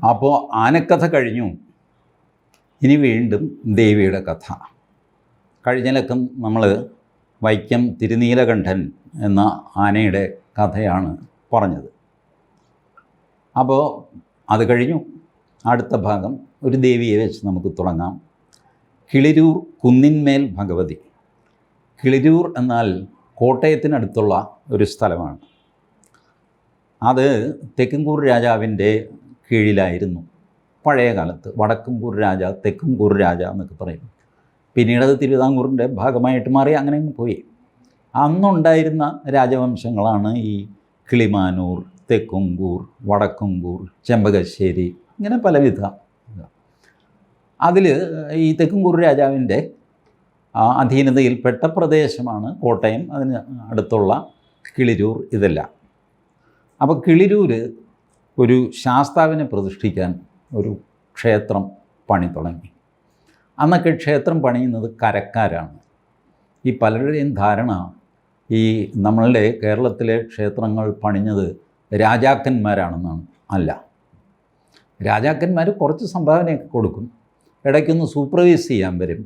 അപ്പോൾ ആനക്കഥ കഴിഞ്ഞു. ഇനി വീണ്ടും ദേവിയുടെ കഥ. കഴിഞ്ഞ ലക്കം നമ്മൾ വൈക്കം തിരുനീലകണ്ഠൻ എന്ന ആനയുടെ കഥയാണ് പറഞ്ഞത്. അപ്പോൾ അത് കഴിഞ്ഞു. അടുത്ത ഭാഗം ഒരു ദേവിയെ വെച്ച് നമുക്ക് തുടങ്ങാം. കിളിരൂർ കുന്നിന്മേൽ ഭഗവതി. കിളിരൂർ എന്നാൽ കോട്ടയത്തിനടുത്തുള്ള ഒരു സ്ഥലമാണ്. അത് തെക്കുംകൂർ രാജാവിൻ്റെ കീഴിലായിരുന്നു പഴയ കാലത്ത്. വടക്കുംകൂർ രാജ, തെക്കുംകൂർ രാജ എന്നൊക്കെ പറയും. പിന്നീട് അത് തിരുവിതാംകൂറിൻ്റെ ഭാഗമായിട്ട് മാറി, അങ്ങനെ പോയി. അന്നുണ്ടായിരുന്ന രാജവംശങ്ങളാണ് ഈ കിളിമാനൂർ, തെക്കുംകൂർ, വടക്കുംകൂർ, ചെമ്പകശ്ശേരി, ഇങ്ങനെ പലവിധ. അതിൽ ഈ തെക്കുംകൂർ രാജാവിൻ്റെ അധീനതയിൽപ്പെട്ട പ്രദേശമാണ് കോട്ടയം, അതിന് അടുത്തുള്ള കിളിരൂർ, ഇതെല്ലാം. അപ്പോൾ കിളിരൂർ ഒരു ശാസ്താവിനെ പ്രതിഷ്ഠിക്കാൻ ഒരു ക്ഷേത്രം പണി തുടങ്ങി. അന്നൊക്കെ ക്ഷേത്രം പണിയുന്നത് കരക്കാരാണ്. ഈ പലരുടെയും ധാരണ ഈ നമ്മളുടെ കേരളത്തിലെ ക്ഷേത്രങ്ങൾ പണിഞ്ഞത് രാജാക്കന്മാരാണെന്നാണ്. അല്ല, രാജാക്കന്മാർ കുറച്ച് സംഭാവനയൊക്കെ കൊടുക്കും, ഇടയ്ക്കൊന്ന് സൂപ്പർവൈസ് ചെയ്യാൻ വരും,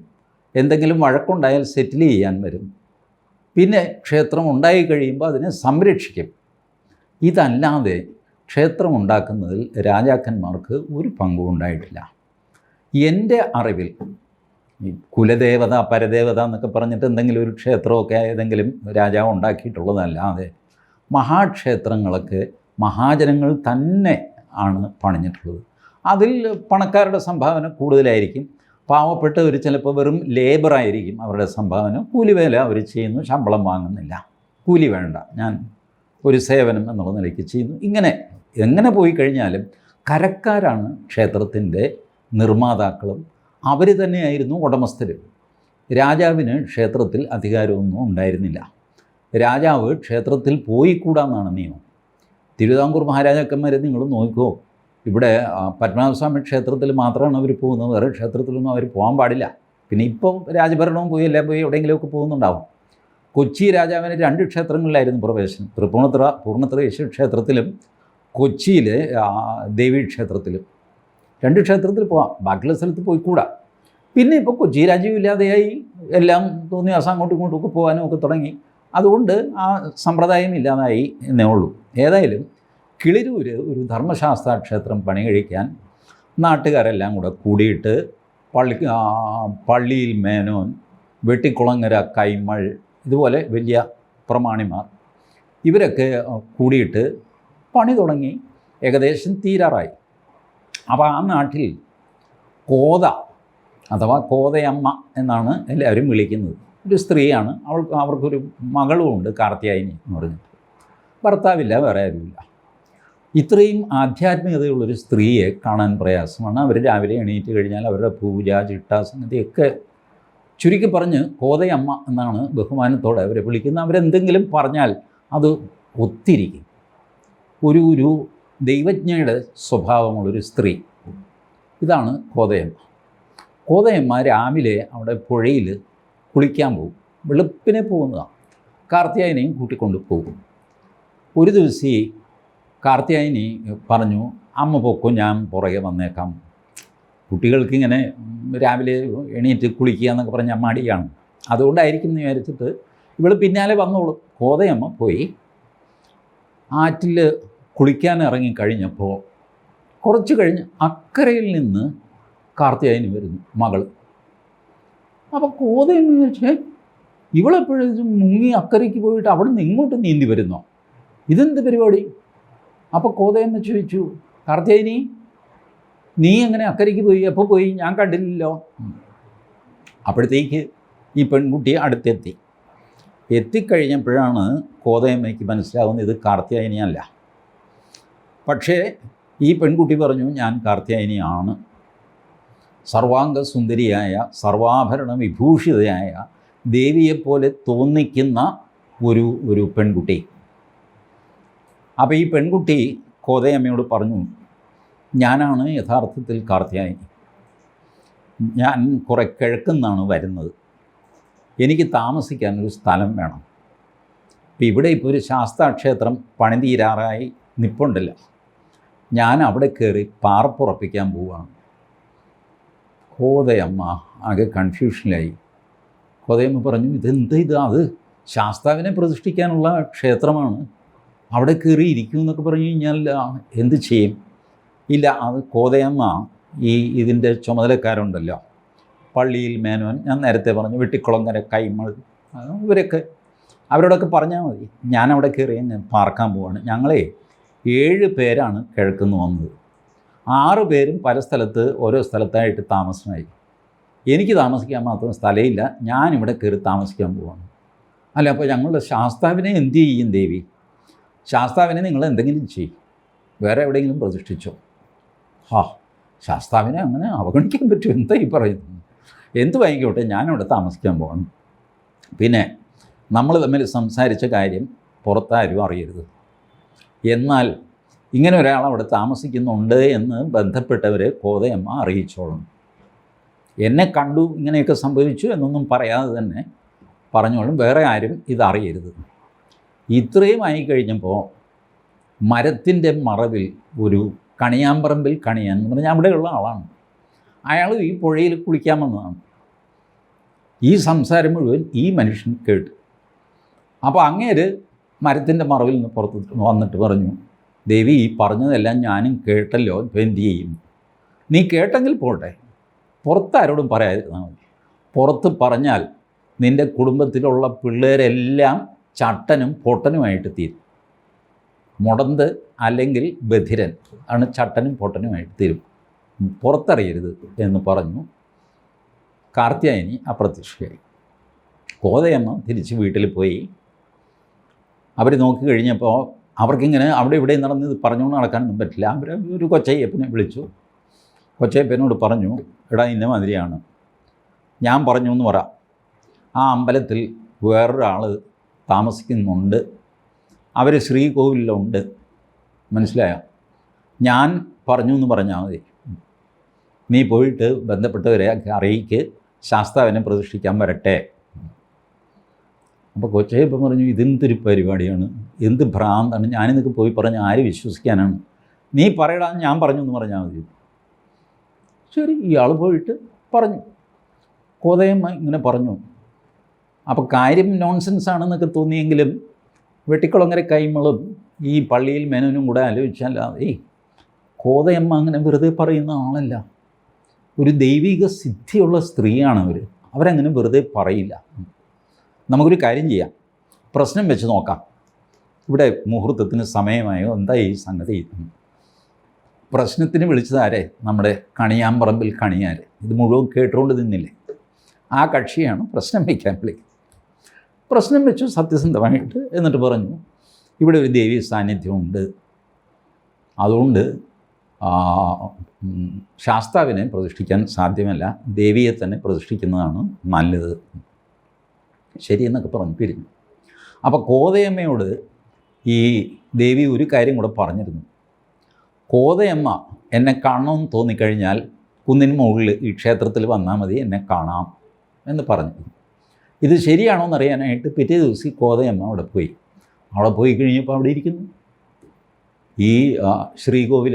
എന്തെങ്കിലും വഴക്കുണ്ടായാൽ സെറ്റിൽ ചെയ്യാൻ വരും, പിന്നെ ക്ഷേത്രം ഉണ്ടായി കഴിയുമ്പോൾ അതിനെ സംരക്ഷിക്കും. ഇതല്ലാതെ ക്ഷേത്രം ഉണ്ടാക്കുന്നതിൽ രാജാക്കന്മാർക്ക് ഒരു പങ്കും ഉണ്ടായിട്ടില്ല. എൻ്റെ അറിവിൽ ഈ കുലദേവത, പരദേവത എന്നൊക്കെ പറഞ്ഞിട്ട് എന്തെങ്കിലും ഒരു ക്ഷേത്രമൊക്കെ ഏതെങ്കിലും രാജാവ് ഉണ്ടാക്കിയിട്ടുള്ളതല്ലാതെ മഹാക്ഷേത്രങ്ങളൊക്കെ മഹാജനങ്ങൾ തന്നെ ആണ് പണിഞ്ഞിട്ടുള്ളത്. അതിൽ പണക്കാരുടെ സംഭാവന കൂടുതലായിരിക്കും. പാവപ്പെട്ടവർ ചിലപ്പോൾ വെറും ലേബറായിരിക്കും അവരുടെ സംഭാവന. കൂലിവേല അവർ ചെയ്യുന്നു, ശമ്പളം വാങ്ങുന്നില്ല, കൂലി വേണ്ട, ഞാൻ ഒരു സേവനം എന്നുള്ള നിലയ്ക്ക് ചെയ്യുന്നു. ഇങ്ങനെ എങ്ങനെ പോയി കഴിഞ്ഞാലും കരക്കാരാണ് ക്ഷേത്രത്തിൻ്റെ നിർമ്മാതാക്കളും. അവർ തന്നെയായിരുന്നു ഉടമസ്ഥരും. രാജാവിന് ക്ഷേത്രത്തിൽ അധികാരമൊന്നും ഉണ്ടായിരുന്നില്ല. രാജാവ് ക്ഷേത്രത്തിൽ പോയിക്കൂടാന്നാണ് നിയമം. തിരുവിതാംകൂർ മഹാരാജാക്കന്മാരെ നിങ്ങൾ നോക്കുമോ, ഇവിടെ പത്മനാഭസ്വാമി ക്ഷേത്രത്തിൽ മാത്രമാണ് അവർ പോകുന്നത്, വേറെ ക്ഷേത്രത്തിലൊന്നും അവർ പോകാൻ പാടില്ല. പിന്നെ ഇപ്പോൾ രാജഭരണവും പോയി എല്ലാം പോയി എവിടെയെങ്കിലുമൊക്കെ പോകുന്നുണ്ടാവും. കൊച്ചി രാജാവിന് 2 ക്ഷേത്രങ്ങളിലായിരുന്നു പ്രവേശനം. പൂർണ്ണത്രയീശ്വര ക്ഷേത്രത്തിലും കൊച്ചിയിലെ ദേവീക്ഷേത്രത്തിലും. 2 ക്ഷേത്രത്തിൽ പോവാം, ബാക്കിയുള്ള സ്ഥലത്ത് പോയിക്കൂടാ. പിന്നെ ഇപ്പോൾ കൊച്ചി രാജ്യം ഇല്ലാതെയായി, എല്ലാം തോന്നിയ അങ്ങോട്ടും ഇങ്ങോട്ടും ഒക്കെ പോകാനും ഒക്കെ തുടങ്ങി. അതുകൊണ്ട് ആ സമ്പ്രദായം ഇല്ലാതായി എന്നേ ഉള്ളൂ. ഏതായാലും കിളിരൂർ ഒരു ധർമ്മശാസ്ത്ര ക്ഷേത്രം പണി കഴിക്കാൻ നാട്ടുകാരെല്ലാം കൂടെ കൂടിയിട്ട് പള്ളിയിൽ മേനോൻ, വെട്ടിക്കുളങ്ങര കൈമൾ, ഇതുപോലെ വലിയ പ്രമാണിമാർ, ഇവരൊക്കെ കൂടിയിട്ട് പണി തുടങ്ങി. ഏകദേശം തീരാറായി. അപ്പോൾ ആ നാട്ടിൽ കോത അഥവാ കോതയമ്മ എന്നാണ് എല്ലാവരും വിളിക്കുന്നത്. ഒരു സ്ത്രീയാണ്. അവർക്കൊരു മകളുമുണ്ട്, കാർത്തിയായനി എന്ന് പറഞ്ഞിട്ട്. ഭർത്താവില്ല, വേറെ ആരുമില്ല. ഇത്രയും ആധ്യാത്മികതയുള്ളൊരു സ്ത്രീയെ കാണാൻ പ്രയാസമാണ്. അവർ രാവിലെ എണീറ്റ് കഴിഞ്ഞാൽ അവരുടെ പൂജ, ചിട്ട, സംഗതിയൊക്കെ, ചുരുക്കി പറഞ്ഞ് കോതയമ്മ എന്നാണ് ബഹുമാനത്തോടെ അവരെ വിളിക്കുന്നത്. അവരെന്തെങ്കിലും പറഞ്ഞാൽ അത് ഒത്തിരിക്കും. ഒരു ദൈവജ്ഞയുടെ സ്വഭാവമുള്ളൊരു സ്ത്രീ. ഇതാണ് കോതയമ്മ. കോതയമ്മ രാവിലെ അവിടെ പുഴയിൽ കുളിക്കാൻ പോകും. വെളുപ്പിനെ പോകുന്നതാണ്. കാർത്തിയായനെയും കൂട്ടിക്കൊണ്ട് പോകും. ഒരു ദിവസം കാർത്തിയായനി പറഞ്ഞു, അമ്മ പൊക്കോ, ഞാൻ പുറകെ വന്നേക്കാം. കുട്ടികൾക്കിങ്ങനെ രാവിലെ എണീറ്റ് കുളിക്കുക എന്നൊക്കെ പറഞ്ഞാൽ മടിയാണ്. അതുകൊണ്ടായിരിക്കും എന്ന് വിചാരിച്ചിട്ട് ഇവൾ പിന്നാലെ വന്നോളും. കോതയമ്മ പോയി ആറ്റിൽ കുളിക്കാൻ ഇറങ്ങിക്കഴിഞ്ഞപ്പോൾ കുറച്ച് കഴിഞ്ഞ് അക്കരയിൽ നിന്ന് കാർത്തിയായനി വരുന്നു, മകൾ. അപ്പോൾ കോതയമ്മ ചോദിച്ചേ, ഇവളെപ്പോഴും മുങ്ങി അക്കരയ്ക്ക് പോയിട്ട് അവിടെ നിന്ന് ഇങ്ങോട്ട് നീന്തി വരുന്നോ, ഇതെന്ത് പരിപാടി? അപ്പോൾ കോതയമ്മ ചോദിച്ചു, കാർത്തിയായനി, നീ എങ്ങനെ അക്കരയ്ക്ക് പോയി? എപ്പോൾ പോയി? ഞാൻ കണ്ടില്ലല്ലോ. അപ്പോഴത്തേക്ക് ഈ പെൺകുട്ടി അടുത്തെത്തി. എത്തിക്കഴിഞ്ഞപ്പോഴാണ് കോതയമ്മയ്ക്ക് മനസ്സിലാവുന്നത് ഇത് കാർത്തിയായനിയല്ല. പക്ഷേ ഈ പെൺകുട്ടി പറഞ്ഞു, ഞാൻ കാർത്തിയായനിയാണ്. സർവാംഗ സുന്ദരിയായ, സർവാഭരണ വിഭൂഷിതയായ ദേവിയെപ്പോലെ തോന്നിക്കുന്ന ഒരു പെൺകുട്ടി. അപ്പോൾ ഈ പെൺകുട്ടി കോതയമ്മയോട് പറഞ്ഞു, ഞാനാണ് യഥാർത്ഥത്തിൽ കാർത്തിയായനി. ഞാൻ കുറേ കിഴക്കുന്നാണ് വരുന്നത്. എനിക്ക് താമസിക്കാനൊരു സ്ഥലം വേണം. ഇപ്പോൾ ഇവിടെ ഒരു ശാസ്താക്ഷേത്രം പണിതീരാറായി നിൽപ്പുണ്ടല്ലോ. ഞാൻ അവിടെ കയറി പാർപ്പുറപ്പിക്കാൻ പോവുകയാണ്. കോതയമ്മ ആകെ കൺഫ്യൂഷനിലായി. കോതയമ്മ പറഞ്ഞു, ഇത് അത് ശാസ്താവിനെ പ്രതിഷ്ഠിക്കാനുള്ള ക്ഷേത്രമാണ്, അവിടെ കയറി ഇരിക്കും എന്നൊക്കെ പറഞ്ഞു കഴിഞ്ഞാൽ എന്ത് ചെയ്യും? ഇല്ല, അത് കോതയമ്മ ഇതിൻ്റെ ചുമതലക്കാരുണ്ടല്ലോ, പള്ളിയിൽ മേനോൻ, ഞാൻ നേരത്തെ പറഞ്ഞു, വെട്ടിക്കുളങ്ങര, കൈമൾ, അവരോടൊക്കെ പറഞ്ഞാൽ മതി. ഞാനവിടെ കയറി ഞാൻ പാർക്കാൻ പോവാണ്. ഞങ്ങളെ 7 പേരാണ് കിഴക്കുന്ന് വന്നത്. 6 പേരും പല സ്ഥലത്ത് ഓരോ സ്ഥലത്തായിട്ട് താമസമായി. എനിക്ക് താമസിക്കാൻ മാത്രം സ്ഥലമില്ല, ഞാനിവിടെ കയറി താമസിക്കാൻ പോവാണ്. അല്ല, അപ്പോൾ ഞങ്ങളുടെ ശാസ്താവിനെ എന്ത് ചെയ്യും ദേവി? ശാസ്താവിനെ നിങ്ങൾ എന്തെങ്കിലും ചെയ്യും, വേറെ എവിടെയെങ്കിലും പ്രതിഷ്ഠിച്ചോ? ശാസ്താവിനെ അങ്ങനെ അവഗണിക്കാൻ പറ്റും? എന്താ ഈ പറയുന്നത്? എന്ത് വാങ്ങിക്കോട്ടെ, ഞാനവിടെ താമസിക്കാൻ പോകണം. പിന്നെ നമ്മൾ തമ്മിൽ സംസാരിച്ച കാര്യം പുറത്താരും അറിയരുത്. എന്നാൽ ഇങ്ങനെ ഒരാൾ അവിടെ താമസിക്കുന്നുണ്ട് എന്ന് ബന്ധപ്പെട്ടവരെ കോതയമ്മ അറിയിച്ചോളണം. എന്നെ കണ്ടു, ഇങ്ങനെയൊക്കെ സംഭവിച്ചു എന്നൊന്നും പറയാതെ തന്നെ പറഞ്ഞോളും, വേറെ ആരും ഇതറിയരുത്. ഇത്രയും ആയിക്കഴിഞ്ഞപ്പോൾ മരത്തിൻ്റെ മറവിൽ ഒരു കണിയാമ്പറമ്പിൽ കണിയാൻ എന്ന് പറഞ്ഞാൽ അവിടെയുള്ള ആളാണ്. അയാൾ ഈ പുഴയിൽ കുളിക്കാൻ വന്നതാണ്. ഈ സംസാരം മുഴുവൻ ഈ മനുഷ്യൻ കേട്ടു. അപ്പോൾ അങ്ങേര് മരത്തിൻ്റെ മറവിൽ നിന്ന് പുറത്ത് വന്നിട്ട് പറഞ്ഞു, ദേവി, ഈ പറഞ്ഞതെല്ലാം ഞാനും കേട്ടല്ലോ, ഇപ്പോൾ എന്ത് ചെയ്യും? നീ കേട്ടെങ്കിൽ പോട്ടെ, പുറത്താരോടും പറയാതിരുന്നാൽ മതി. പുറത്ത് പറഞ്ഞാൽ നിൻ്റെ കുടുംബത്തിലുള്ള പിള്ളേരെല്ലാം ചട്ടനും പൊട്ടനുമായിട്ട് തീരും. മുടന്ത് അല്ലെങ്കിൽ ബധിരൻ ആണ് ചട്ടനും പൊട്ടനുമായിട്ട് തീരും. പുറത്തറിയരുത് എന്ന് പറഞ്ഞു. കാർത്യായനി അപ്രത്യക്ഷയായി. കോതയമ്മ തിരിച്ച് വീട്ടിൽ പോയി. അവർ നോക്കി കഴിഞ്ഞപ്പോൾ അവർക്കിങ്ങനെ അവിടെ ഇവിടെ നടന്ന് ഇത് പറഞ്ഞുകൊണ്ട് നടക്കാനൊന്നും പറ്റില്ല. അവർ ഒരു കൊച്ചയ്യപ്പനെ വിളിച്ചു. കൊച്ചയ്യപ്പനോട് പറഞ്ഞു, എടാ, ഇന്ന മാതിരിയാണ്, ഞാൻ പറഞ്ഞു എന്ന് പറ, ആ അമ്പലത്തിൽ വേറൊരാൾ താമസിക്കുന്നുണ്ട്, അവർ ശ്രീകോവിലുണ്ട്, മനസ്സിലായോ? ഞാൻ പറഞ്ഞു എന്ന് പറഞ്ഞാൽ മതി, നീ പോയിട്ട് ബന്ധപ്പെട്ടവരെ അറിയിക്ക്, ശാസ്താവിനെ പ്രതിഷ്ഠിക്കാൻ വരട്ടെ. അപ്പോൾ കൊച്ചയ്യപ്പൻ പറഞ്ഞു, ഇതെന്തൊരു പരിപാടിയാണ്, എന്ത് ഭ്രാന്താണ്, ഞാനിതൊക്കെ പോയി പറഞ്ഞ് ആര് വിശ്വസിക്കാനാണ്? നീ പറയടാ, ഞാൻ പറഞ്ഞു എന്ന് പറഞ്ഞാൽ മതി. ശരി, ഇയാൾ പോയിട്ട് പറഞ്ഞു. കോതയമ്മ ഇങ്ങനെ പറഞ്ഞു. അപ്പോൾ കാര്യം നോൺസെൻസ് ആണെന്നൊക്കെ തോന്നിയെങ്കിലും വെട്ടിക്കുളങ്ങര കൈമളും ഈ പള്ളിയിൽ മേനോനും കൂടെ ആലോചിച്ചാൽ കോതയമ്മ അങ്ങനെ വെറുതെ പറയുന്ന ആളല്ല, ഒരു ദൈവിക സിദ്ധിയുള്ള സ്ത്രീയാണ് അവരങ്ങനെ വെറുതെ പറയില്ല. നമുക്കൊരു കാര്യം ചെയ്യാം, പ്രശ്നം വെച്ച് നോക്കാം. ഇവിടെ മുഹൂർത്തത്തിന് സമയമായോ, എന്താ ഈ സംഗതി? പ്രശ്നത്തിന് വിളിച്ചതാരെ? നമ്മുടെ കണിയാമ്പറമ്പിൽ കണിയാർ. ഇത് മുഴുവൻ കേട്ടുകൊണ്ട് നിന്നില്ലേ? ആ കക്ഷിയാണ് പ്രശ്നം വയ്ക്കാൻ വിളിക്കുന്നത്. പ്രശ്നം വെച്ചു സത്യസന്ധമായിട്ട്. എന്നിട്ട് പറഞ്ഞു, ഇവിടെ ഒരു ദേവീ സാന്നിധ്യമുണ്ട്, അതുകൊണ്ട് ശാസ്താവിനെ പ്രതിഷ്ഠിക്കാൻ സാധ്യമല്ല, ദേവിയെ തന്നെ പ്രതിഷ്ഠിക്കുന്നതാണ് നല്ലത്. ശരിയെന്നൊക്കെ പറഞ്ഞു പിരിഞ്ഞു. അപ്പോൾ കോതയമ്മയോട് ഈ ദേവി ഒരു കാര്യം കൂടെ പറഞ്ഞിരുന്നു. കോതയമ്മ എന്നെ കാണണമെന്ന് തോന്നിക്കഴിഞ്ഞാൽ കുന്നിന് മുകളിൽ ഈ ക്ഷേത്രത്തിൽ വന്നാൽ മതി, എന്നെ കാണാം എന്ന് പറഞ്ഞു. ഇത് ശരിയാണോ എന്നറിയാനായിട്ട് പിറ്റേ ദിവസം കോതയമ്മ അവിടെ പോയി കഴിഞ്ഞപ്പോൾ അവിടെ ഇരിക്കുന്നു ഈ ശ്രീകോവിൽ.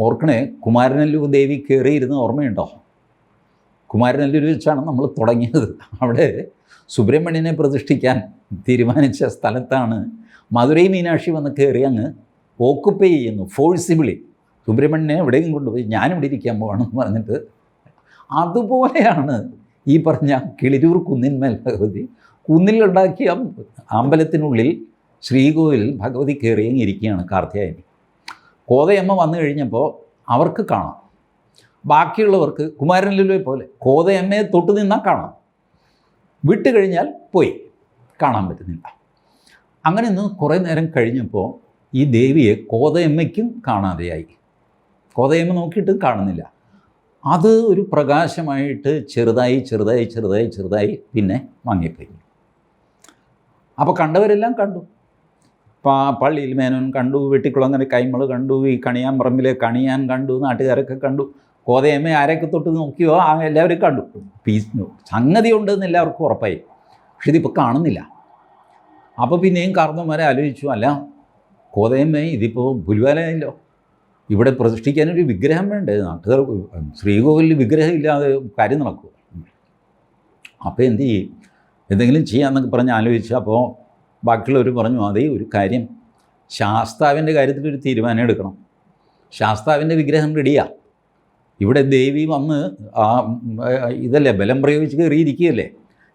ഓർക്കണേ, കുമാരനെല്ലൂർ ദേവി കയറിയിരുന്ന ഓർമ്മയുണ്ടോ? കുമാരനെല്ലൂർ വെച്ചാണ് നമ്മൾ തുടങ്ങിയത്. അവിടെ സുബ്രഹ്മണ്യനെ പ്രതിഷ്ഠിക്കാൻ തീരുമാനിച്ച സ്ഥലത്താണ് മധുരൈ മീനാക്ഷി വന്ന് കയറി അങ്ങ് ഓക്കുപ്പൈ ചെയ്യുന്നു, ഫോഴ്സിബിളി. സുബ്രഹ്മണ്യനെ എവിടെയും കൊണ്ടുപോയി, ഞാനിവിടെ ഇരിക്കാൻ പോവാണെന്ന് പറഞ്ഞിട്ട്. അതുപോലെയാണ് ഈ പറഞ്ഞ കിളിരൂർ കുന്നിന്മേൽ ഭഗവതി, കുന്നിലുണ്ടാക്കിയ അമ്പലത്തിനുള്ളിൽ ശ്രീകോവിലിൽ ഭഗവതി കയറിയങ്ങ് ഇരിക്കുകയാണ് കാർത്യായനി. കോതയമ്മ വന്നു കഴിഞ്ഞപ്പോൾ അവർക്ക് കാണാം, ബാക്കിയുള്ളവർക്ക് കുമാരനെല്ലുവിനെ പോലെ കോതയമ്മയെ തൊട്ട് നിന്നാൽ കാണാം, വിട്ട് കഴിഞ്ഞാൽ പോയി കാണാൻ പറ്റുന്നില്ല. അങ്ങനെ നിന്ന് കുറേ നേരം കഴിഞ്ഞപ്പോൾ ഈ ദേവിയെ കോതയമ്മയ്ക്കും കാണാതെയായി. കോതയമ്മ നോക്കിയിട്ട് കാണുന്നില്ല. അത് ഒരു പ്രകാശമായിട്ട് ചെറുതായി പിന്നെ മങ്ങിപ്പോയി. അപ്പോൾ കണ്ടവരെല്ലാം കണ്ടു. പള്ളിയിൽ മേനോൻ കണ്ടു, വെട്ടിക്കുളങ്ങര കൈമൾ കണ്ടു, ഈ കണിയാമ്പറമ്പിലെ കണിയാൻ കണ്ടു, നാട്ടുകാരൊക്കെ കണ്ടു. കോതയമ്മ ആരൊക്കെ തൊട്ട് നോക്കിയോ എല്ലാവരും കണ്ടു. സംഗതി ഉണ്ടെന്ന് എല്ലാവർക്കും ഉറപ്പായി. പക്ഷെ ഇതിപ്പോൾ കാണുന്നില്ല. അപ്പോൾ പിന്നെയും കാർന്നവന്മാരെ ആലോചിച്ചു, അല്ല കോതയമ്മ ഇതിപ്പോൾ പുലിവാലയല്ലോ, ഇവിടെ പ്രതിഷ്ഠിക്കാനൊരു വിഗ്രഹം വേണ്ടേ? നാട്ടുകാർ ശ്രീകോവിലിൽ വിഗ്രഹം ഇല്ലാതെ കാര്യം നടക്കും. അപ്പോൾ എന്ത് ചെയ്യും? എന്തെങ്കിലും ചെയ്യാമെന്നൊക്കെ പറഞ്ഞ് ആലോചിച്ച് അപ്പോൾ ബാക്കിയുള്ളവർ പറഞ്ഞു, അതേ ഒരു കാര്യം, ശാസ്താവിൻ്റെ കാര്യത്തിലൊരു തീരുമാനം എടുക്കണം. ശാസ്താവിൻ്റെ വിഗ്രഹം റെഡിയാണ്. ഇവിടെ ദേവി വന്ന് ഇതല്ലേ ബലം പ്രയോഗിച്ച് കയറിയിരിക്കുകയല്ലേ,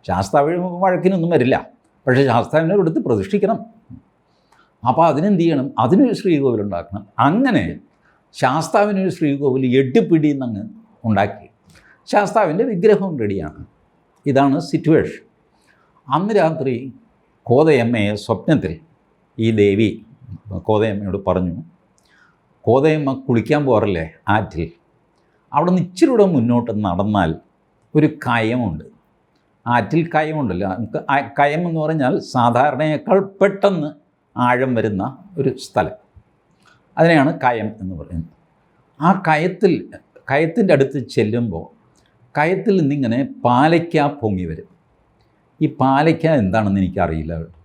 ശാസ്താവ് വഴക്കിനൊന്നും വരില്ല. പക്ഷേ ശാസ്താവിനെ എടുത്ത് പ്രതിഷ്ഠിക്കണം. അപ്പോൾ അതിനെന്ത് ചെയ്യണം? അതിനൊരു ശ്രീകോവിൽ ഉണ്ടാക്കണം. അങ്ങനെ ശാസ്താവിനൊരു ശ്രീകോവിൽ എട്ടുപിടിയെന്നങ്ങ് ഉണ്ടാക്കി. ശാസ്താവിൻ്റെ വിഗ്രഹവും റെഡിയാണ്. ഇതാണ് സിറ്റുവേഷൻ. അന്ന് രാത്രി കോതയമ്മയെ സ്വപ്നത്തിൽ ഈ ദേവി കോതയമ്മയോട് പറഞ്ഞു, കോതയമ്മ കുളിക്കാൻ പോകാറില്ലേ ആറ്റിൽ, അവിടെ നിന്ന് ഇച്ചിരൂടെ മുന്നോട്ട് നടന്നാൽ ഒരു കയമുണ്ട്. ആറ്റിൽ കയമുണ്ടല്ലോ, നമുക്ക് കയം എന്ന് പറഞ്ഞാൽ സാധാരണയേക്കാൾ പെട്ടെന്ന് ആഴം വരുന്ന ഒരു സ്ഥലം, അതിനെയാണ് കയം എന്ന് പറയുന്നത്. ആ കയത്തിൻ്റെ അടുത്ത് ചെല്ലുമ്പോൾ കയത്തിൽ നിന്നിങ്ങനെ പാലയ്ക്ക പൊങ്ങി വരും. ഈ പാലയ്ക്ക എന്താണെന്ന് എനിക്കറിയില്ല കേട്ടോ.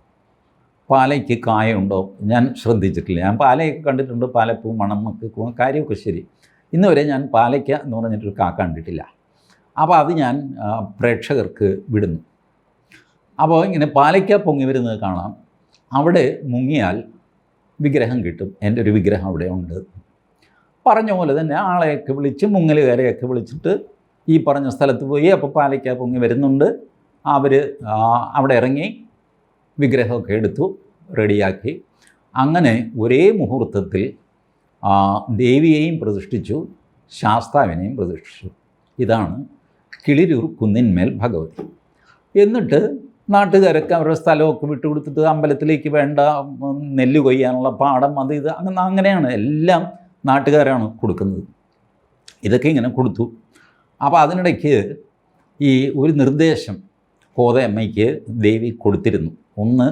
പാലയ്ക്ക് കായുണ്ടോ ഞാൻ ശ്രദ്ധിച്ചിട്ടില്ല. ഞാൻ പാലയൊക്കെ കണ്ടിട്ടുണ്ട്, പാലപ്പൂ മണമൊക്കെ കാര്യമൊക്കെ ശരി. ഇന്ന് വരെ ഞാൻ പാലയ്ക്ക എന്ന് പറഞ്ഞിട്ടൊരു കാക്ക കണ്ടിട്ടില്ല. അപ്പോൾ അത് ഞാൻ പ്രേക്ഷകർക്ക് വിടുന്നു. അപ്പോൾ ഇങ്ങനെ പാലയ്ക്ക പൊങ്ങി വരുന്നത് കാണാം. അവിടെ മുങ്ങിയാൽ വിഗ്രഹം കിട്ടും. എൻ്റെ ഒരു വിഗ്രഹം അവിടെ ഉണ്ട്. പറഞ്ഞ പോലെ തന്നെ ആളെയൊക്കെ വിളിച്ച് മുങ്ങലുകാരെയൊക്കെ വിളിച്ചിട്ട് ഈ പറഞ്ഞ സ്ഥലത്ത് പോയി. അപ്പോൾ പാലയ്ക്ക പൊങ്ങി വരുന്നുണ്ട്. അവർ അവിടെ ഇറങ്ങി വിഗ്രഹമൊക്കെ എടുത്തു, റെഡിയാക്കി. അങ്ങനെ ഒരേ മുഹൂർത്തത്തിൽ ദേവിയെയും പ്രതിഷ്ഠിച്ചു, ശാസ്താവിനെയും പ്രതിഷ്ഠിച്ചു. ഇതാണ് കിളിരൂർ കുന്നിന്മേൽ ഭഗവതി. എന്നിട്ട് നാട്ടുകാരൊക്കെ അവരുടെ സ്ഥലമൊക്കെ വിട്ടുകൊടുത്തിട്ട് അമ്പലത്തിലേക്ക് വേണ്ട നെല്ല് കൊയ്യാനുള്ള പാടം അത് ഇത് അങ്ങനെയാണ് എല്ലാം നാട്ടുകാരാണ് കൊടുക്കുന്നത്. ഇതൊക്കെ ഇങ്ങനെ കൊടുത്തു. അപ്പോൾ അതിനിടയ്ക്ക് ഈ ഒരു നിർദ്ദേശം കോതയമ്മയ്ക്ക് ദേവി കൊടുത്തിരുന്നു. ഒന്ന്,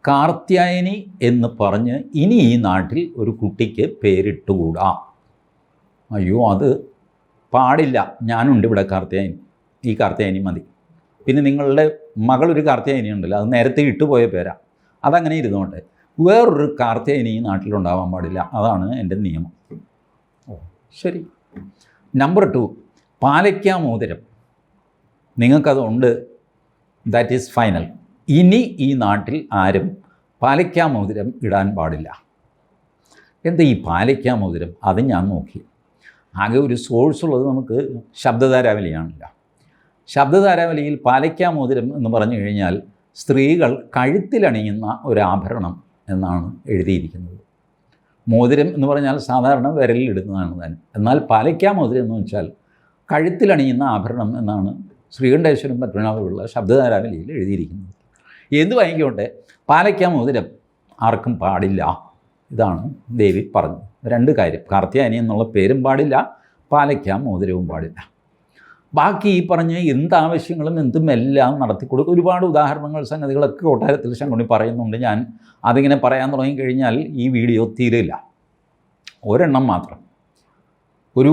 കാർത്യായനി എന്ന് പറഞ്ഞ് ഇനി ഈ നാട്ടിൽ ഒരു കുട്ടിക്ക് പേരിട്ടുകൂടാ. അയ്യോ, അത് പാടില്ല, ഞാനുണ്ട് ഇവിടെ കാർത്യായനി, ഈ കാർത്യായനി മതി. പിന്നെ നിങ്ങളുടെ മകളൊരു കാർത്യായനി ഉണ്ടല്ലോ, അത് നേരത്തെ ഇട്ടുപോയ പേരാ, അതങ്ങനെ ഇരുന്നോട്ടെ. വേറൊരു കാർത്യായനി ഈ നാട്ടിലുണ്ടാവാൻ പാടില്ല, അതാണ് എൻ്റെ നിയമം. ഓ ശരി. നമ്പർ 2, പാലയ്ക്ക മോതിരം നിങ്ങൾക്കതുണ്ട്, ദാറ്റ് ഈസ് ഫൈനൽ. ഇനി ഈ നാട്ടിൽ ആരും പാലയ്ക്ക മോതിരം ഇടാൻ പാടില്ല. എന്താ ഈ പാലയ്ക്ക മോതിരം? അത് ഞാൻ നോക്കി. ആകെ ഒരു സോഴ്സ് ഉള്ളത് നമുക്ക് ശബ്ദധാരാവലിയാണില്ല. ശബ്ദധാരാവലിയിൽ പാലയ്ക്ക മോതിരം എന്ന് പറഞ്ഞു കഴിഞ്ഞാൽ സ്ത്രീകൾ കഴുത്തിലണിയുന്ന ഒരാഭരണം എന്നാണ് എഴുതിയിരിക്കുന്നത്. മോതിരം എന്ന് പറഞ്ഞാൽ സാധാരണ വിരലിൽ ഇടുന്നതാണ് താൻ. എന്നാൽ പാലയ്ക്ക മോതിരം എന്ന് വെച്ചാൽ കഴുത്തിലണിയുന്ന ആഭരണം എന്നാണ് ശ്രീകണ്ഠേശ്വരം പത്മനാഭപിള്ള ശബ്ദധാരാവലിയിൽ എഴുതിയിരിക്കുന്നത്. എന്ത് വാങ്ങിക്കോട്ടെ, പാലയ്ക്ക മോതിരം ആർക്കും പാടില്ല. ഇതാണ് ദേവി പറഞ്ഞത്. 2 കാര്യം, കാർത്യായനി എന്നുള്ള പേരും പാടില്ല, പാലയ്ക്ക മോതിരവും പാടില്ല. ബാക്കി ഈ പറഞ്ഞ എന്താവശ്യങ്ങളും എന്തും എല്ലാം നടത്തിക്കൊടുക്കും. ഒരുപാട് ഉദാഹരണങ്ങൾ സംഗതികളൊക്കെ കൊട്ടാരത്തിൽ ശങ്കുണ്ണി പറയുന്നുണ്ട്. ഞാൻ അതിങ്ങനെ പറയാൻ തുടങ്ങിക്കഴിഞ്ഞാൽ ഈ വീഡിയോ തീരില്ല. ഒരെണ്ണം മാത്രം. ഒരു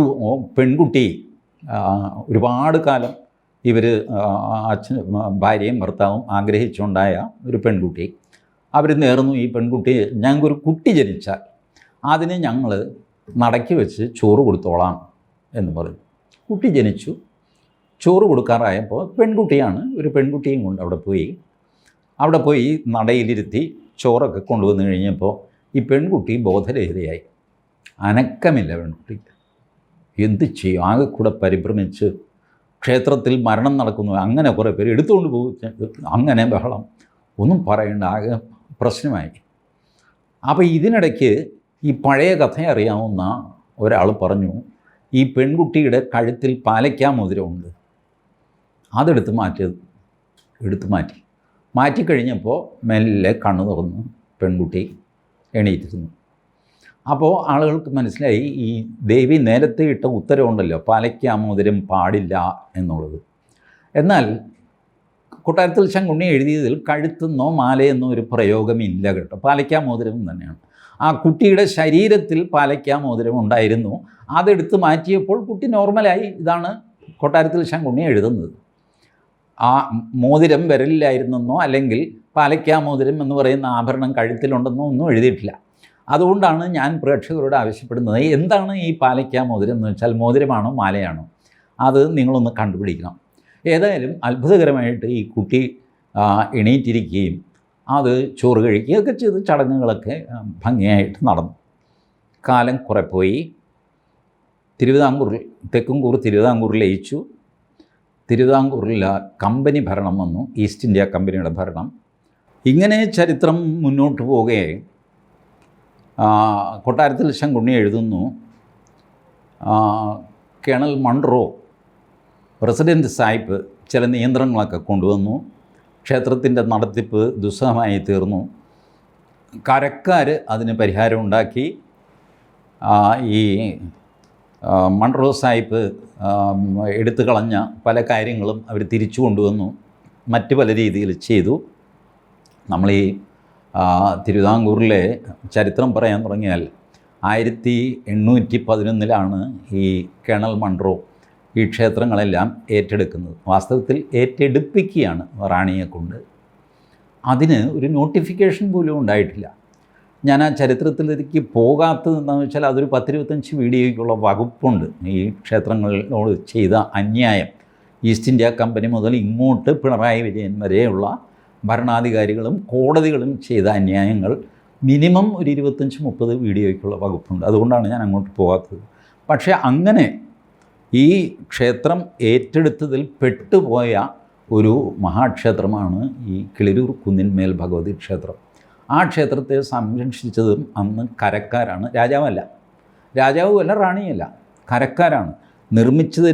പെൺകുട്ടി ഒരുപാട് കാലം ഇവർ ഭാര്യയും ഭർത്താവും ആഗ്രഹിച്ചുണ്ടായ ഒരു പെൺകുട്ടി. അവർ നേർന്നു, ഈ പെൺകുട്ടി ഞങ്ങൾക്കൊരു കുട്ടി ജനിച്ചാൽ അതിന് ഞങ്ങൾ നടക്കി വെച്ച് ചോറ് കൊടുത്തോളാം എന്ന് പറഞ്ഞു. കുട്ടി ജനിച്ചു. ചോറ് കൊടുക്കാറായപ്പോൾ പെൺകുട്ടിയാണ്, ഒരു പെൺകുട്ടിയും കൊണ്ട് അവിടെ പോയി നടയിലിരുത്തി ചോറൊക്കെ കൊണ്ടുവന്ന് കഴിഞ്ഞപ്പോൾ ഈ പെൺകുട്ടി ബോധരഹിതയായി. അനക്കമില്ല പെൺകുട്ടിക്ക്. എന്ത് ചെയ്യും? ആകെ കൂടെ പരിഭ്രമിച്ച് ക്ഷേത്രത്തിൽ മരണം നടക്കുന്നു, അങ്ങനെ കുറേ പേര് എടുത്തുകൊണ്ട് പോകും, അങ്ങനെ ബഹളം, ഒന്നും പറയേണ്ട, ആകെ പ്രശ്നമായി. അപ്പോൾ ഇതിനിടയ്ക്ക് ഈ പഴയ കഥ അറിയാവുന്ന ഒരാൾ പറഞ്ഞു, ഈ പെൺകുട്ടിയുടെ കഴുത്തിൽ പാലയ്ക്ക മോതിരമുണ്ട്, അതെടുത്ത് മാറ്റിക്കഴിഞ്ഞപ്പോൾ മെല്ലെ കണ്ണു തുറന്ന് പെൺകുട്ടി എണീറ്റിരുന്നു. അപ്പോൾ ആളുകൾക്ക് മനസ്സിലായി ഈ ദേവി നേരത്തെ ഇട്ട ഉത്തരവുണ്ടല്ലോ, പാലയ്ക്ക മോതിരം പാടില്ല എന്നുള്ളത്. എന്നാൽ കൊട്ടാരത്തിൽ ശങ്കുണ്ണി എഴുതിയതിൽ കഴുത്തെന്നോ മാലയെന്നോ ഒരു പ്രയോഗമില്ല കേട്ടോ. പാലയ്ക്ക മോതിരം തന്നെയാണ്. ആ കുട്ടിയുടെ ശരീരത്തിൽ പാലയ്ക്ക മോതിരം ഉണ്ടായിരുന്നു, അതെടുത്ത് മാറ്റിയപ്പോൾ കുട്ടി നോർമലായി. ഇതാണ് കൊട്ടാരത്തിൽ ശങ്കുണ്ണി എഴുതുന്നത്. ആ മോതിരം വിരലിലായിരുന്നെന്നോ അല്ലെങ്കിൽ പാലയ്ക്ക മോതിരം എന്ന് പറയുന്ന ആഭരണം കഴുത്തിലുണ്ടെന്നോ ഒന്നും എഴുതിയിട്ടില്ല. അതുകൊണ്ടാണ് ഞാൻ പ്രേക്ഷകരോട് ആവശ്യപ്പെടുന്നത്, എന്താണ് ഈ പാലയ്ക്ക മോതിരം എന്ന് വെച്ചാൽ മോതിരമാണോ മാലയാണോ, അത് നിങ്ങളൊന്ന് കണ്ടുപിടിക്കണം. ഏതായാലും അത്ഭുതകരമായിട്ട് ഈ കുട്ടി എണീറ്റിരിക്കുകയും അത് ചോറ് കഴിക്കുകയൊക്കെ ചെയ്ത് ചടങ്ങുകളൊക്കെ ഭംഗിയായിട്ട് നടന്നു. കാലം കുറെ പോയി. തെക്കുംകൂർ തിരുവിതാംകൂറിൽ ലയിച്ചു. തിരുവിതാംകൂറിൽ കമ്പനി ഭരണം വന്നു, ഈസ്റ്റ് ഇന്ത്യ കമ്പനിയുടെ ഭരണം. ഇങ്ങനെ ചരിത്രം മുന്നോട്ട് പോവുകയെ കൊട്ടാരത്തിൽ ശങ്കുണ്ണി എഴുതുന്നു, കേണൽ മൺറോ പ്രസിഡൻറ്റ് സാഹിബ് ചില നിയന്ത്രണങ്ങളൊക്കെ കൊണ്ടുവന്നു. ക്ഷേത്രത്തിൻ്റെ നടത്തിപ്പ് ദുസ്സഹമായി തീർന്നു. കരക്കാർ അതിന് പരിഹാരം ഉണ്ടാക്കി. ഈ മൺറോ സാഹിബ് എടുത്തു കളഞ്ഞ പല കാര്യങ്ങളും അവർ തിരിച്ചു കൊണ്ടുവന്നു, മറ്റ് പല രീതിയിൽ ചെയ്തു. നമ്മൾ ഈ തിരുവിതാംകൂറിലെ ചരിത്രം പറയാൻ തുടങ്ങിയാൽ 1811 ഈ കേണൽ മൺറോ ഈ ക്ഷേത്രങ്ങളെല്ലാം ഏറ്റെടുക്കുന്നത്. വാസ്തവത്തിൽ ഏറ്റെടുപ്പിക്കുകയാണ് റാണിയെ കൊണ്ട്. അതിന് ഒരു നോട്ടിഫിക്കേഷൻ പോലും ഉണ്ടായിട്ടില്ല. ഞാൻ ആ ചരിത്രത്തിലേക്ക് പോകാത്തത് എന്താണെന്ന് വെച്ചാൽ അതൊരു 10-25 വീഡിയോയ്ക്കുള്ള വകുപ്പുണ്ട്. ഈ ക്ഷേത്രങ്ങളോട് ചെയ്ത അന്യായം, ഈസ്റ്റ് ഇന്ത്യ കമ്പനി മുതൽ ഇങ്ങോട്ട് പിണറായി വിജയൻ വരെയുള്ള ഭരണാധികാരികളും കോടതികളും ചെയ്ത അന്യായങ്ങൾ മിനിമം ഒരു 25-30 വീഡിയോയ്ക്കുള്ള വകുപ്പുണ്ട്. അതുകൊണ്ടാണ് ഞാൻ അങ്ങോട്ട് പോകാത്തത്. പക്ഷേ അങ്ങനെ ഈ ക്ഷേത്രം ഏറ്റെടുത്തതിൽ പെട്ടുപോയ ഒരു മഹാക്ഷേത്രമാണ് ഈ കിളിരൂർ കുന്നിന്മേൽ ഭഗവതി ക്ഷേത്രം. ആ ക്ഷേത്രത്തെ സംരക്ഷിച്ചതും അന്ന് കരക്കാരാണ്, രാജാവല്ല, രാജാവുമല്ല, റാണിയല്ല, കരക്കാരാണ്. നിർമ്മിച്ചത്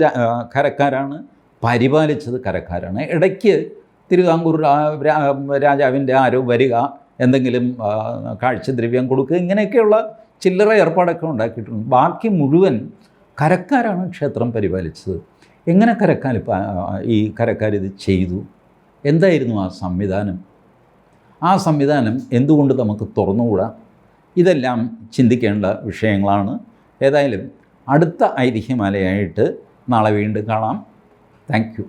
കരക്കാരാണ്, പരിപാലിച്ചത് കരക്കാരാണ്. ഇടയ്ക്ക് തിരുവിതാംകൂർ രാജാവിൻ്റെ ആരോ വരിക, എന്തെങ്കിലും കാഴ്ചദ്രവ്യം കൊടുക്കുക, ഇങ്ങനെയൊക്കെയുള്ള ചില്ലറ ഏർപ്പാടൊക്കെ ഉണ്ടാക്കിയിട്ടുണ്ട്. ബാക്കി മുഴുവൻ കരക്കാരാണ് ക്ഷേത്രം പരിപാലിച്ചത്. എങ്ങനെ ഈ കരക്കാരിത് ചെയ്തു? എന്തായിരുന്നു ആ സംവിധാനം? ആ സംവിധാനം എന്തുകൊണ്ട് നമുക്ക് തുറന്നുകൂടാ? ഇതെല്ലാം ചിന്തിക്കേണ്ട വിഷയങ്ങളാണ്. ഏതായാലും അടുത്ത ഐതിഹ്യമാലയായിട്ട് നാളെ വീണ്ടും കാണാം. Thank you.